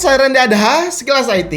saya Randy Adha, Sekilas IT.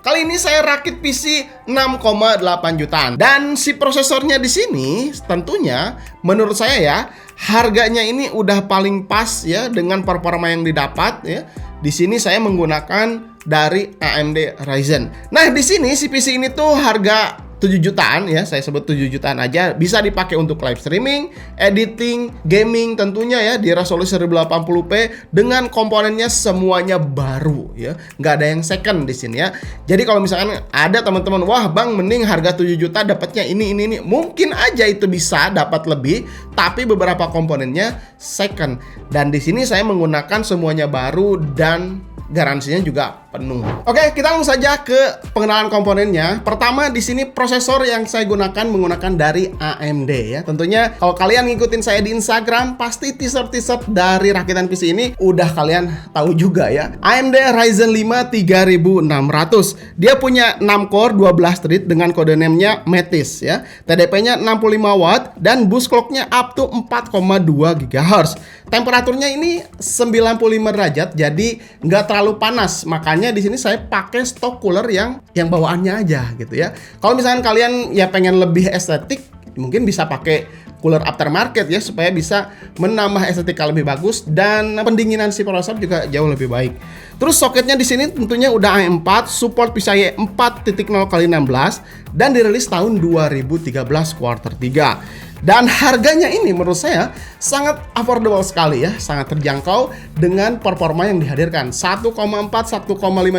Kali ini saya rakit PC 6,8 jutaan. Dan si prosesornya di sini tentunya menurut saya ya, harganya ini udah paling pas ya dengan performa yang didapat ya. Di sini saya menggunakan dari AMD Ryzen. Nah, di sini si PC ini tuh harga 7 jutaan ya, saya sebut 7 jutaan aja. Bisa dipakai untuk live streaming, editing, gaming tentunya ya di resolusi 1080p dengan komponennya semuanya baru ya. Nggak ada yang second di sini ya. Jadi kalau misalkan ada teman-teman, wah Bang mending harga 7 juta dapatnya ini. Mungkin aja itu bisa dapat lebih, tapi beberapa komponennya second. Dan di sini saya menggunakan semuanya baru dan garansinya juga penuh. Oke, kita langsung saja ke pengenalan komponennya. Pertama di sini prosesor yang saya gunakan menggunakan dari AMD ya. Tentunya kalau kalian ngikutin saya di Instagram, pasti teaser-teaser dari rakitan PC ini udah kalian tahu juga ya. AMD Ryzen 5 3600. Dia punya 6 core 12 thread dengan kode name-nya Metis ya. TDP-nya 65 watt dan boost clock-nya up to 4,2 GHz. Temperaturnya ini 95 derajat, jadi nggak terlalu panas. Makanya di sini saya pakai stock cooler yang bawaannya aja gitu ya. Kalau misalkan kalian ya pengen lebih estetik, mungkin bisa pakai cooler aftermarket ya, supaya bisa menambah estetika lebih bagus dan pendinginan si prosesor juga jauh lebih baik. Terus soketnya di sini tentunya udah AM4, support PCIe 4.0x16 dan dirilis tahun 2013 quarter 3. Dan harganya ini menurut saya sangat affordable sekali ya, sangat terjangkau dengan performa yang dihadirkan 1,4 1,5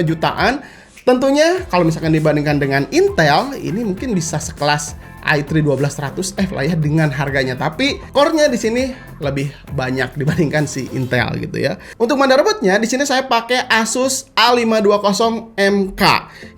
jutaan. Tentunya kalau misalkan dibandingkan dengan Intel, ini mungkin bisa sekelas i3 12100F lah ya dengan harganya, tapi core-nya di sini lebih banyak dibandingkan si Intel gitu ya. Untuk motherboard-nya di sini saya pakai Asus A520MK.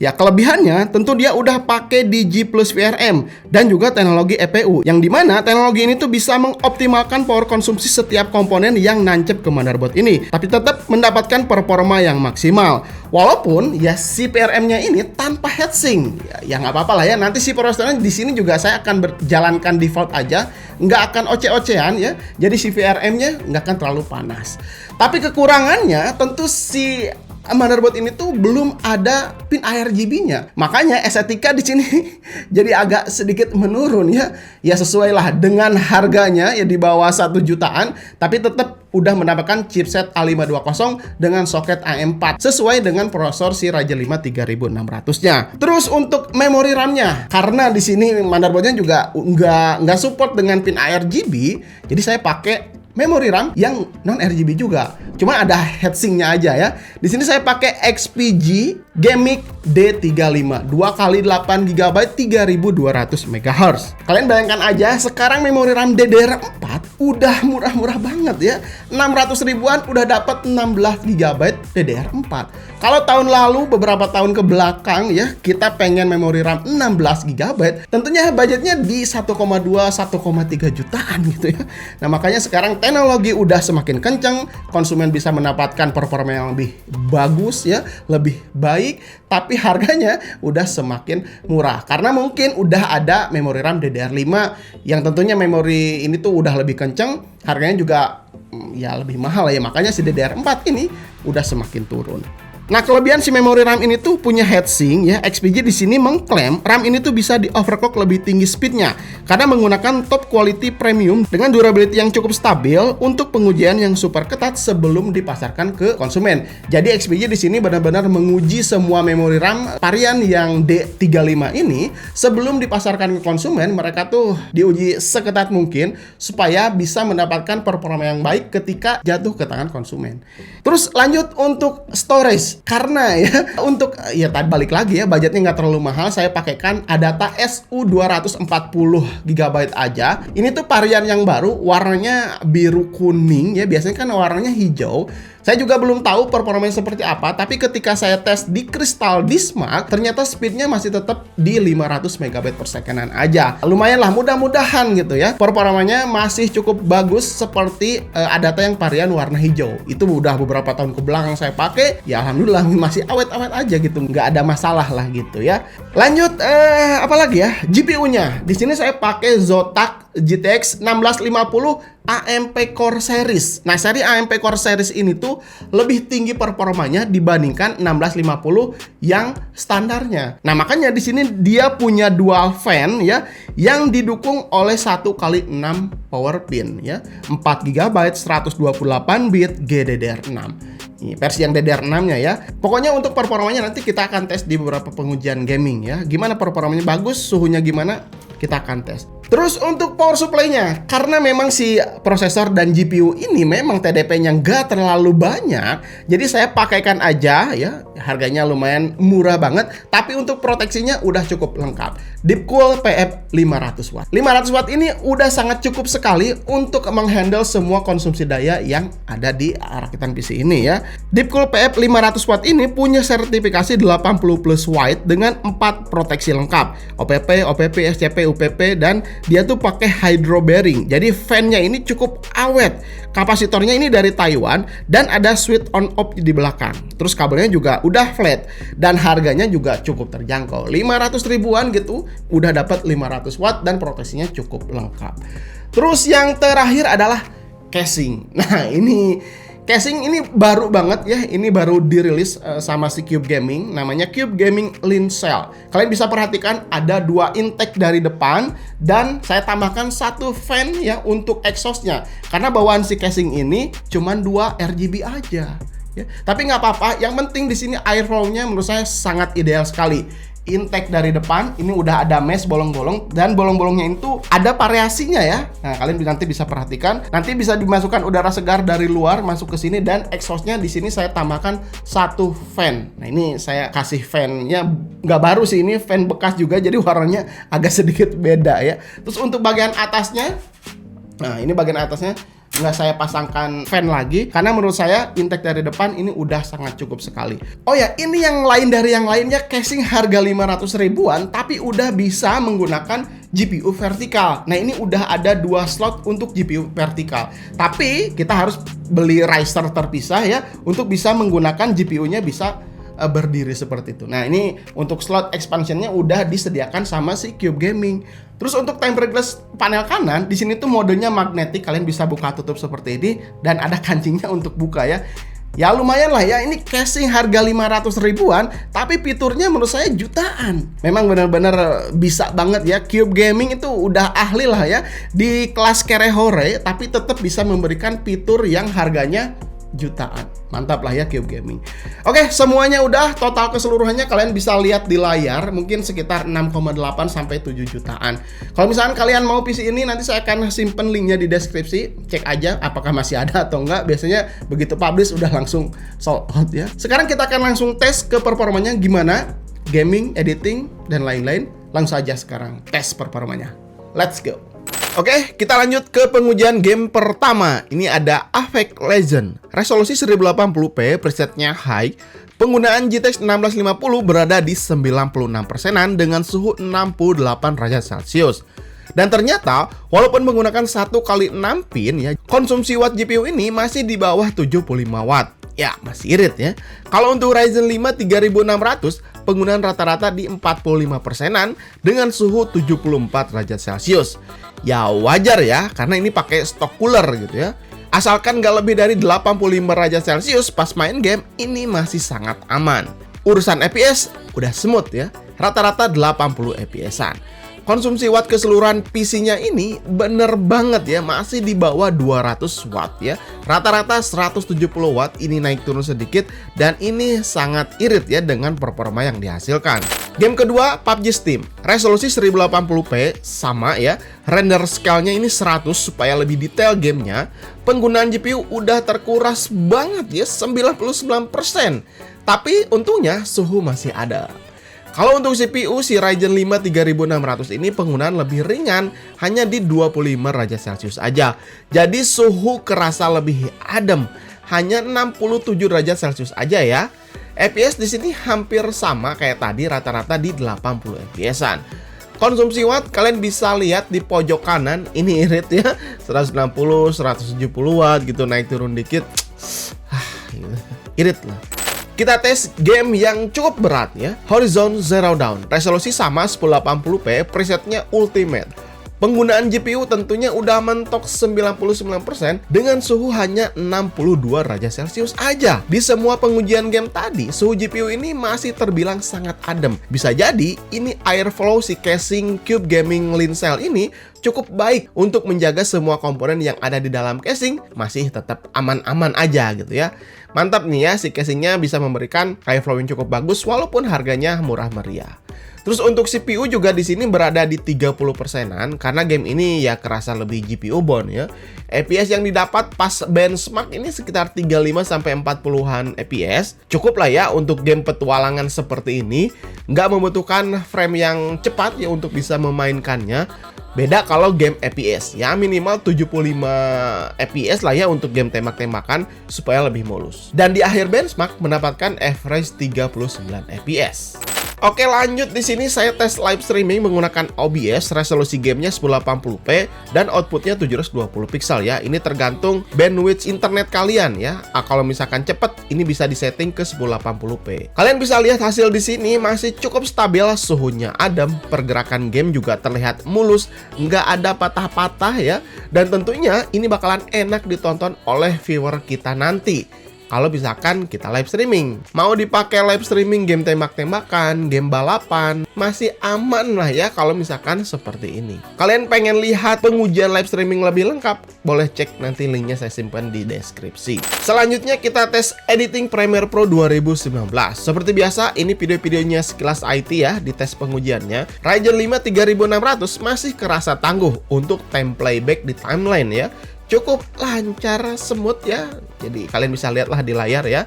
Ya, kelebihannya tentu dia udah pakai Digi Plus VRM dan juga teknologi EPU, yang dimana teknologi ini tuh bisa mengoptimalkan power konsumsi setiap komponen yang nancep ke motherboard ini, tapi tetap mendapatkan performa yang maksimal. Walaupun ya si VRM-nya ini tanpa heatsink, ya nggak apa-apa lah ya. Nanti si prosesornya di sini juga saya akan berjalankan default aja, nggak akan oce-ocean ya. Jadi si VRM-nya nggak akan terlalu panas. Tapi kekurangannya tentu si motherboard ini tuh belum ada pin RGB-nya. Makanya estetika di sini jadi agak sedikit menurun ya. Ya sesuai lah dengan harganya ya di bawah 1 jutaan, tapi tetap udah mendapatkan chipset A520 dengan soket AM4 sesuai dengan prosesor si Ryzen 5 3600-nya. Terus untuk memori RAM-nya, karena di sini motherboard-nya juga nggak support dengan pin RGB, jadi saya pakai memori RAM yang non RGB juga. Cuma ada heatsinknya aja ya. Di sini saya pakai XPG Gemic D35 2x8 GB 3200 MHz. Kalian bayangkan aja sekarang memori RAM DDR4 udah murah-murah banget ya. 600 ribuan udah dapat 16 GB DDR4. Kalau tahun lalu beberapa tahun ke belakang ya, kita pengen memori RAM 16 GB, tentunya budgetnya di 1,2 1,3 jutaan gitu ya. Nah, makanya sekarang teknologi udah semakin kenceng, konsumen bisa mendapatkan performa yang lebih bagus ya, lebih baik, tapi harganya udah semakin murah. Karena mungkin udah ada memori RAM DDR5 yang tentunya memori ini tuh udah lebih kenceng, harganya juga ya lebih mahal ya. Makanya si DDR4 ini udah semakin turun. Nah, kelebihan si memori RAM ini tuh punya heatsink ya. XPG di sini mengklaim RAM ini tuh bisa di overclock lebih tinggi speednya karena menggunakan top quality premium dengan durability yang cukup stabil untuk pengujian yang super ketat sebelum dipasarkan ke konsumen. Jadi XPG di sini benar-benar menguji semua memori RAM varian yang D35 ini sebelum dipasarkan ke konsumen. Mereka tuh diuji seketat mungkin supaya bisa mendapatkan performa yang baik ketika jatuh ke tangan konsumen. Terus lanjut untuk storage. Karena ya untuk ya tadi balik lagi ya, budgetnya nggak terlalu mahal, saya pakaikan Adata SU 240 GB aja. Ini tuh varian yang baru, warnanya biru kuning ya, biasanya kan warnanya hijau. Saya juga belum tahu performanya seperti apa, tapi ketika saya tes di Crystal Dismark, ternyata speednya masih tetap di 500 MB per secondan aja. Lumayan lah, mudah-mudahan gitu ya. Performanya masih cukup bagus seperti Adata yang varian warna hijau. Itu udah beberapa tahun kebelakang saya pakai, ya alhamdulillah masih awet-awet aja gitu, nggak ada masalah lah gitu ya. Lanjut, apa lagi ya? GPU-nya. Di sini saya pakai Zotac GTX 1650 AMP Core Series. Nah, seri AMP Core Series ini tuh lebih tinggi performanya dibandingkan 1650 yang standarnya. Nah, makanya di sini dia punya dual fan ya, yang didukung oleh 1x6 power pin ya, 4 GB 128 bit GDDR6. Ini versi yang DDR6-nya ya. Pokoknya untuk performanya nanti kita akan tes di beberapa pengujian gaming ya. Gimana performanya, bagus, suhunya gimana, kita akan tes. Terus untuk power supply-nya, karena memang si prosesor dan GPU ini memang TDP-nya nggak terlalu banyak, jadi saya pakaikan aja ya, harganya lumayan murah banget, tapi untuk proteksinya udah cukup lengkap. Deepcool PF 500 watt. 500 watt ini udah sangat cukup sekali untuk menghandle semua konsumsi daya yang ada di rakitan PC ini ya. Deepcool PF 500 watt ini punya sertifikasi 80 plus white dengan 4 proteksi lengkap, OPP, OPP, SCP, UPP, dan dia tuh pakai hydro bearing. Jadi fan-nya ini cukup awet. Kapasitornya ini dari Taiwan dan ada switch on off di belakang. Terus kabelnya juga udah flat dan harganya juga cukup terjangkau. 500 ribuan gitu udah dapat 500 watt dan proteksinya cukup lengkap. Terus yang terakhir adalah casing. Nah, ini casing ini baru banget ya, ini baru dirilis sama si Cube Gaming, namanya Cube Gaming Lean Cell. Kalian bisa perhatikan ada 2 intake dari depan dan saya tambahkan 1 fan ya untuk exhaustnya. Karena bawaan si casing ini cuma 2 RGB aja. Ya. Tapi nggak apa-apa, yang penting di sini airflow-nya menurut saya sangat ideal sekali. Intake dari depan ini udah ada mesh bolong-bolong dan bolong-bolongnya itu ada variasinya ya. Nah, kalian nanti bisa perhatikan. Nanti bisa dimasukkan udara segar dari luar masuk ke sini dan exhaustnya di sini saya tambahkan 1 fan. Nah, ini saya kasih fan-nya nggak baru sih, ini fan bekas juga jadi warnanya agak sedikit beda ya. Terus untuk bagian atasnya, nah ini bagian atasnya nggak saya pasangkan fan lagi karena menurut saya intake dari depan ini udah sangat cukup sekali. Oh ya, ini yang lain dari yang lainnya, casing harga 500 ribuan tapi udah bisa menggunakan GPU vertikal. Nah, ini udah ada 2 slot untuk GPU vertikal. Tapi kita harus beli riser terpisah ya untuk bisa menggunakan GPU-nya bisa berdiri seperti itu. Nah, ini untuk slot expansionnya udah disediakan sama si Cube Gaming. Terus untuk tempered glass panel kanan, di sini tuh modenya magnetik, kalian bisa buka tutup seperti ini dan ada kancingnya untuk buka ya. Ya lumayan lah ya, ini casing harga 500 ribuan, tapi fiturnya menurut saya jutaan. Memang benar-benar bisa banget ya, Cube Gaming itu udah ahli lah ya di kelas kere-hore, tapi tetap bisa memberikan fitur yang harganya jutaan. Mantap lah ya Cube Gaming. Oke, semuanya udah, total keseluruhannya kalian bisa lihat di layar, mungkin sekitar 6,8 sampai 7 jutaan. Kalau misalkan kalian mau PC ini, nanti saya akan simpen linknya di deskripsi. Cek aja apakah masih ada atau enggak. Biasanya begitu publish udah langsung sold out ya. Sekarang kita akan langsung tes ke performanya gimana, gaming, editing, dan lain-lain. Langsung aja sekarang tes performanya. Let's go. Oke, kita lanjut ke pengujian game pertama. Ini ada Apex Legends. Resolusi 1080p, presetnya high. Penggunaan GTX 1650 berada di 96%-an dengan suhu 68 derajat Celcius. Dan ternyata, walaupun menggunakan 1x6 pin ya, konsumsi watt GPU ini masih di bawah 75 watt. Ya, masih irit ya. Kalau untuk Ryzen 5 3600, penggunaan rata-rata di 45%-an dengan suhu 74 derajat Celcius. Ya wajar ya, karena ini pakai stock cooler gitu ya. Asalkan nggak lebih dari 85 derajat Celcius pas main game, ini masih sangat aman. Urusan FPS udah smooth ya, rata-rata 80 FPS-an. Konsumsi watt keseluruhan PC-nya ini bener banget ya, masih di bawah 200 watt ya. Rata-rata 170 watt, ini naik turun sedikit dan ini sangat irit ya dengan performa yang dihasilkan. Game kedua PUBG Steam. Resolusi 1080p sama ya. Render scale-nya ini 100 supaya lebih detail gamenya. Penggunaan GPU udah terkuras banget ya, 99%. Tapi untungnya suhu masih ada. Kalau untuk CPU, si Ryzen 5 3600 ini penggunaan lebih ringan, hanya di 25 derajat Celcius aja. Jadi suhu kerasa lebih adem, hanya 67 derajat Celcius aja ya. FPS di sini hampir sama kayak tadi, rata-rata di 80 FPS-an. Konsumsi watt kalian bisa lihat di pojok kanan, ini irit ya, 190, 170 watt gitu, naik turun dikit. Irit lah. Kita tes game yang cukup berat ya, Horizon Zero Dawn. Resolusi sama 1080p, presetnya Ultimate. Penggunaan GPU tentunya udah mentok 99% dengan suhu hanya 62 derajat Celcius aja. Di semua pengujian game tadi, suhu GPU ini masih terbilang sangat adem. Bisa jadi ini airflow si casing Cube Gaming Lean Cell ini cukup baik untuk menjaga semua komponen yang ada di dalam casing masih tetap aman-aman aja gitu ya. Mantap nih ya, si casingnya bisa memberikan airflow yang cukup bagus walaupun harganya murah meriah. Terus untuk CPU juga di sini berada di 30%-an karena game ini ya kerasa lebih GPU bound ya. FPS yang didapat pas benchmark ini sekitar 35 sampai 40-an FPS. Cukup lah ya untuk game petualangan seperti ini. Nggak membutuhkan frame yang cepat ya untuk bisa memainkannya. Beda kalau game FPS ya, minimal 75 FPS lah ya untuk game tembak-tembakan supaya lebih mulus. Dan di akhir benchmark mendapatkan average 39 FPS. Oke, lanjut. Di sini saya tes live streaming menggunakan OBS, resolusi gamenya 1080p dan outputnya 720 pixel ya. Ini tergantung bandwidth internet kalian ya. Kalau misalkan cepet, ini bisa disetting ke 1080p. Kalian bisa lihat hasil di sini masih cukup stabil, suhunya adem, pergerakan game juga terlihat mulus, nggak ada patah-patah ya. Dan tentunya ini bakalan enak ditonton oleh viewer kita nanti kalau misalkan kita live streaming. Mau dipakai live streaming game tembak-tembakan, game balapan, masih aman lah ya kalau misalkan seperti ini. Kalian pengen lihat pengujian live streaming lebih lengkap? Boleh cek, nanti linknya saya simpan di deskripsi. Selanjutnya kita tes editing Premiere Pro 2019. Seperti biasa, ini video-videonya sekilas IT ya di tes pengujiannya. Ryzen 5 3600 masih kerasa tangguh untuk time playback di timeline ya. Cukup lancar, smooth ya. Jadi kalian bisa lihatlah di layar ya.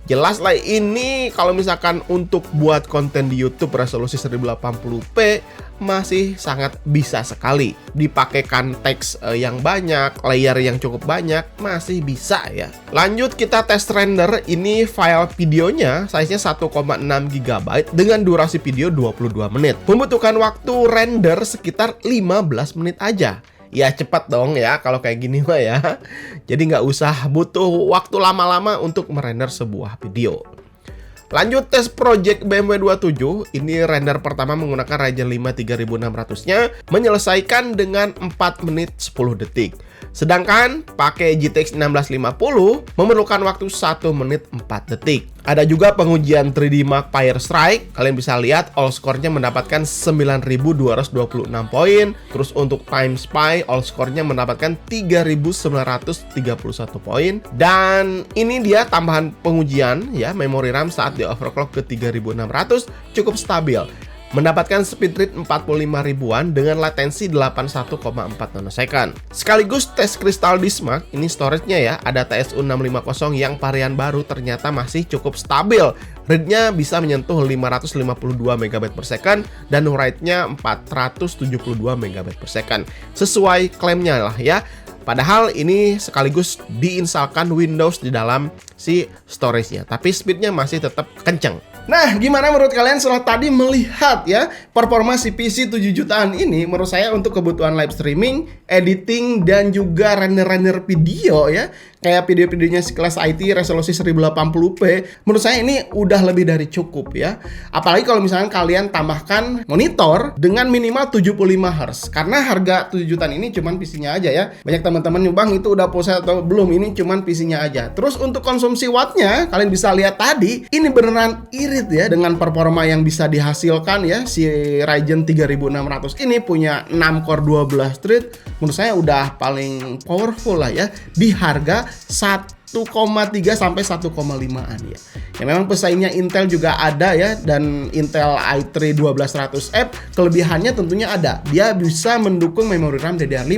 Jelas lah ini kalau misalkan untuk buat konten di YouTube resolusi 1080p masih sangat bisa sekali. Dipakaikan teks yang banyak, layer yang cukup banyak, masih bisa ya. Lanjut kita tes render. Ini file videonya size-nya 1,6 GB dengan durasi video 22 menit. Membutuhkan waktu render sekitar 15 menit aja. Ya cepat dong ya kalau kayak gini mah ya. Jadi nggak usah butuh waktu lama-lama untuk merender sebuah video. Lanjut tes project BMW 27. Ini render pertama menggunakan Ryzen 5 3600-nya menyelesaikan dengan 4 menit 10 detik. Sedangkan pakai GTX 1650 memerlukan waktu 1 menit 4 detik. Ada juga pengujian 3D Mark Fire Strike. Kalian bisa lihat all score-nya mendapatkan 9226 poin. Terus untuk Time Spy all score-nya mendapatkan 3931 poin. Dan ini dia tambahan pengujian ya, memori RAM saat di overclock ke 3600 cukup stabil. Mendapatkan speed rate 45 ribuan dengan latensi 81,4 nanosecond. Sekaligus tes Crystal Disk Mark, ini storage-nya ya, ada TSU650 yang varian baru ternyata masih cukup stabil. Read-nya bisa menyentuh 552 MB per second dan write-nya 472 MB per second. Sesuai klaimnya lah ya. Padahal ini sekaligus diinstalkan Windows di dalam si storage-nya, tapi speed-nya masih tetap kenceng. Nah, gimana menurut kalian setelah tadi melihat ya performa si PC 7 jutaan ini? Menurut saya untuk kebutuhan live streaming, editing, dan juga render-render video ya, kayak video-videonya sekelas IT resolusi 1080p, menurut saya ini udah lebih dari cukup ya. Apalagi kalau misalnya kalian tambahkan monitor dengan minimal 75 Hz. Karena harga 7 jutaan ini cuman PC-nya aja ya. Banyak teman-teman nih, Bang, itu udah full set atau belum? Ini cuman PC-nya aja. Terus untuk konsumsi wattnya, kalian bisa lihat tadi, ini beneran irit ya dengan performa yang bisa dihasilkan ya. Si Ryzen 3600 ini punya 6 core 12 thread. Menurut saya udah paling powerful lah ya di harga 1,3 sampai 1,5-an ya. Ya memang pesaingnya Intel juga ada ya, dan Intel i3 12100F kelebihannya tentunya ada. Dia bisa mendukung memori RAM DDR5.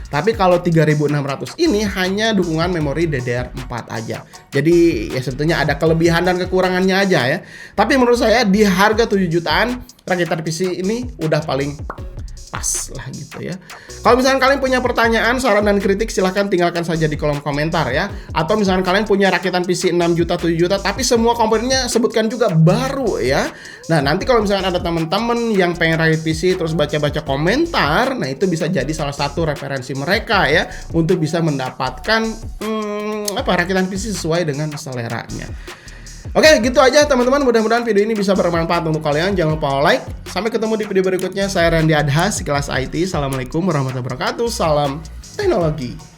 Tapi kalau 3600 ini hanya dukungan memori DDR4 aja. Jadi ya tentunya ada kelebihan dan kekurangannya aja ya. Tapi menurut saya di harga 7 jutaan rakitan PC ini udah paling pas lah gitu ya. Kalau misalkan kalian punya pertanyaan, saran, dan kritik, silahkan tinggalkan saja di kolom komentar ya. Atau misalkan kalian punya rakitan PC 6 juta, 7 juta, tapi semua komponennya sebutkan juga baru ya. Nah, nanti kalau misalkan ada teman-teman yang pengen rakit PC terus baca-baca komentar, nah itu bisa jadi salah satu referensi mereka ya untuk bisa mendapatkan rakitan PC sesuai dengan seleranya. Oke, gitu aja teman-teman. Mudah-mudahan video ini bisa bermanfaat untuk kalian. Jangan lupa like. Sampai ketemu di video berikutnya. Saya Randy Adha, Sekilas IT. Assalamualaikum warahmatullahi wabarakatuh. Salam teknologi.